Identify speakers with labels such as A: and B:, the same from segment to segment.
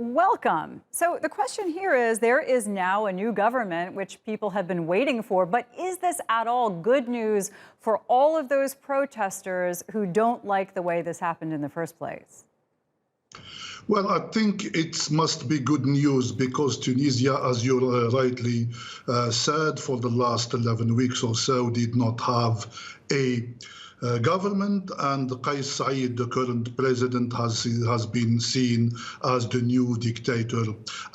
A: Welcome. So the question here is, there is now a new government, which people have been waiting for, but is this at all good news for all of those protesters who don't like the way this happened in the first place?
B: Well, I think it must be good news because Tunisia, as you rightly said, for the last 11 weeks or so, did not have a government, and Kais Saied, the current president, has been seen as the new dictator.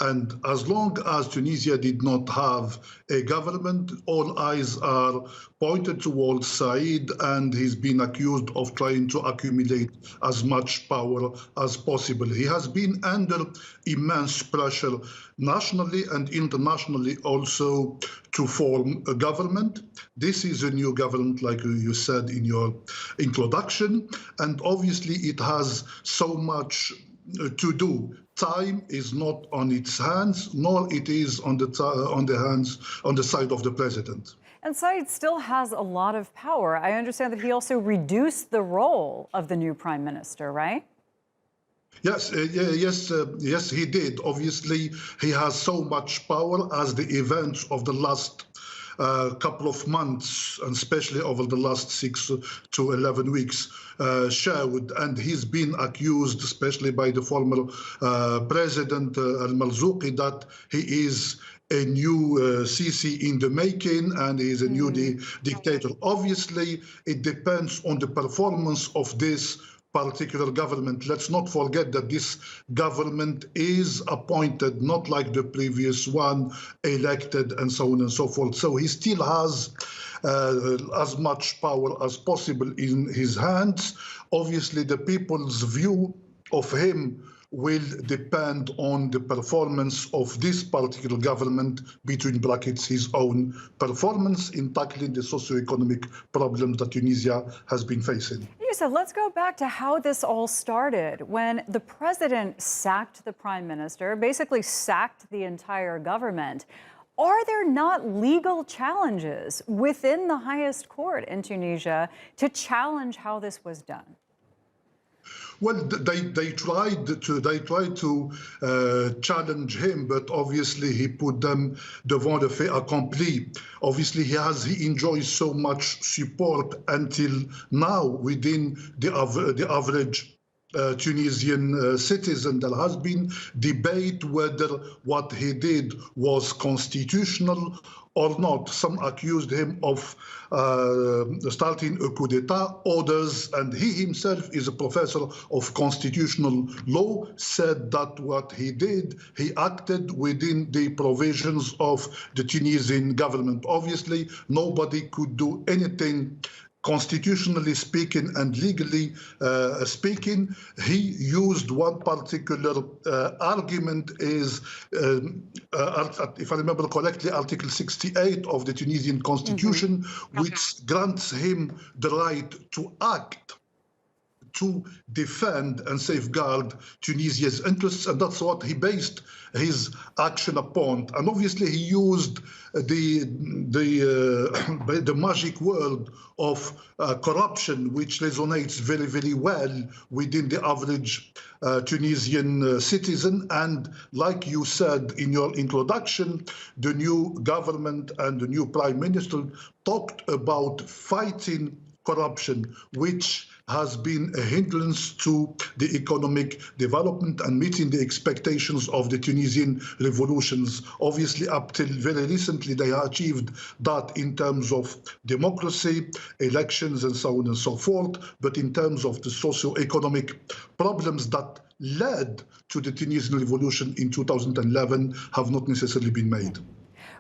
B: And as long as Tunisia did not have a government, all eyes are pointed towards Saied, and he's been accused of trying to accumulate as much power as possible. He has been under immense pressure nationally and internationally also to form a government. This is a new government, like you said in your introduction, and obviously it has so much to do. Time is not on its hands, nor it is on the side of the president.
A: And Said still has a lot of power. I understand that he also reduced the role of the new prime minister, right?
B: Yes, yes, he did. Obviously, he has so much power as the events of the last couple of months, and especially over the last 6 to 11 weeks, showed. And he's been accused, especially by the former president Al-Marzouqi, that he is a new Sisi in the making, and he is a new dictator. Obviously, it depends on the performance of this particular government. Let's not forget that this government is appointed, not like the previous one, elected and so on and so forth. So he still has as much power as possible in his hands. Obviously, the people's view of him will depend on the performance of this particular government, between brackets, his own performance in tackling the socio-economic problems that Tunisia has been facing.
A: So let's go back to how this all started. When the president sacked the prime minister, basically sacked the entire government, are there not legal challenges within the highest court in Tunisia to challenge how this was done?
B: Well, they tried to challenge him, but obviously he put them devant le fait accompli. Obviously, he enjoys so much support until now within the average Tunisian citizen. There has been debate whether what he did was constitutional or not. Some accused him of starting a coup d'etat. Others, and he himself is a professor of constitutional law, said that what he did, he acted within the provisions of the Tunisian government. Obviously, nobody could do anything constitutionally speaking and legally speaking. He used one particular argument is, if I remember correctly, Article 68 of the Tunisian constitution, which grants him the right to act to defend and safeguard Tunisia's interests, and that's what he based his action upon. And obviously, he used the magic word of corruption, which resonates very, very well within the average Tunisian citizen. And like you said in your introduction, the new government and the new prime minister talked about fighting corruption, which has been a hindrance to the economic development and meeting the expectations of the Tunisian revolutions. Obviously, up till very recently, they achieved that in terms of democracy, elections, and so on and so forth. But in terms of the socio-economic problems that led to the Tunisian revolution in 2011 have not necessarily been made.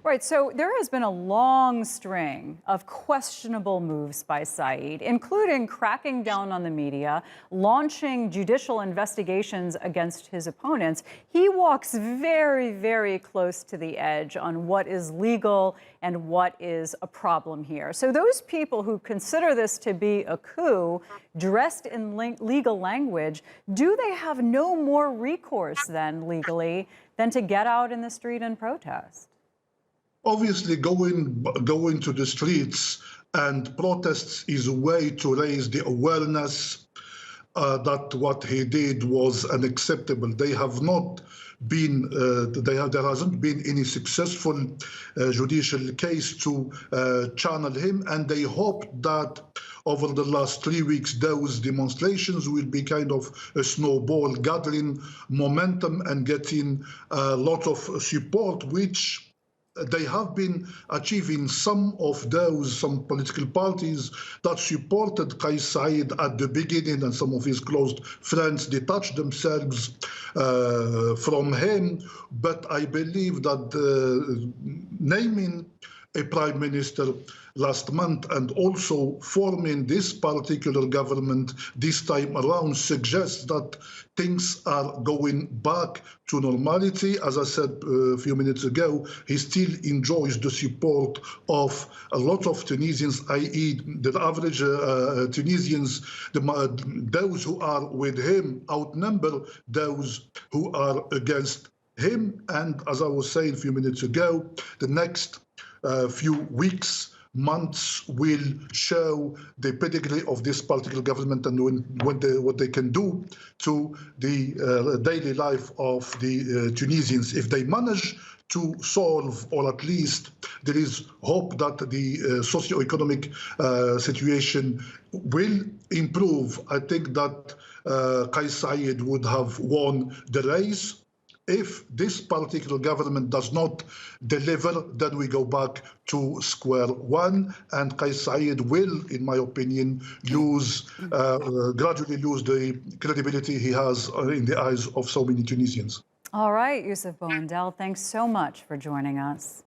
A: Right, so there has been a long string of questionable moves by Saied, including cracking down on the media, launching judicial investigations against his opponents. He walks very, very close to the edge on what is legal and what is a problem here. So those people who consider this to be a coup, dressed in legal language, do they have no more recourse then legally than to get out in the street and protest?
B: Obviously, going to the streets and protests is a way to raise the awareness that what he did was unacceptable. They have not been, there hasn't been any successful judicial case to channel him, and they hope that over the last 3 weeks, those demonstrations will be kind of a snowball, gathering momentum and getting a lot of support, which they have been achieving. Some political parties that supported Kais Saied at the beginning, and some of his close friends detached themselves from him. But I believe that naming a prime minister last month and also forming this particular government this time around suggests that things are going back to normality. As I said a few minutes ago, he still enjoys the support of a lot of Tunisians, i.e. the average Tunisians, those who are with him outnumber those who are against him. And as I was saying a few minutes ago, the next few weeks, months will show the pedigree of this particular government and what they can do to the daily life of the Tunisians. If they manage to solve, or at least there is hope that the socio-economic situation will improve, I think that Kais Saied would have won the race. If this particular government does not deliver, then we go back to square one, and Kais Saied will, in my opinion, gradually lose the credibility he has in the eyes of so many Tunisians.
A: All right, Youcef Bouandel, thanks so much for joining us.